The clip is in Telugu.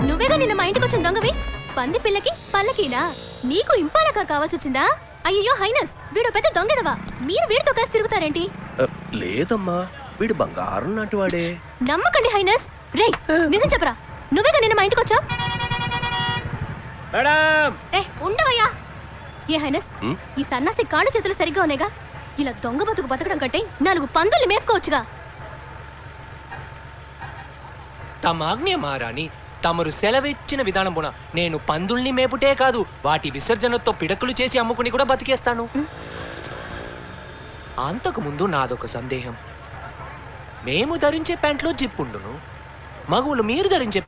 నువ్వేగా నిన్న మా ఇంటికి వచ్చిన దొంగవి. పంది పిల్లకి పల్లకీనా? నీకు ఇంపాలక కావాల్సొచ్చిందా? అయ్యో హైనస్, వీడు పెద్ద దొంగదవా. మీరు వీడితో కలిసి తిరుగుతారేంటి? లేదమ్మా, వీడు బంగారం లాంటి వాడే. నమ్మకండి హైనస్. రే నిజం చెప్పరా, నువ్వేగా నిన్న మా ఇంటికి వచ్చావు? ఉండవయ్యా. ఏ హైనస్, ఈ సన్నాసి కాళ్ళు చేతులు సరిగ్గా ఉన్నాయిగా. ఇలా దొంగ బతుకు బతకడం కంటే 4 పందుల్ని మేపుకోవచ్చుగా. తమాజ్ఞ మహారాణి, తమరు సెలవిచ్చిన విధానమున నేను పందుల్ని మేపుటే కాదు, వాటి విసర్జనతో పిడకలు చేసి అమ్ముకుని కూడా బతికేస్తాను. అంతకు ముందు నాదొక సందేహం. మేము ధరించే ప్యాంట్లో జిప్పుండును, మగవులు మీరు ధరించే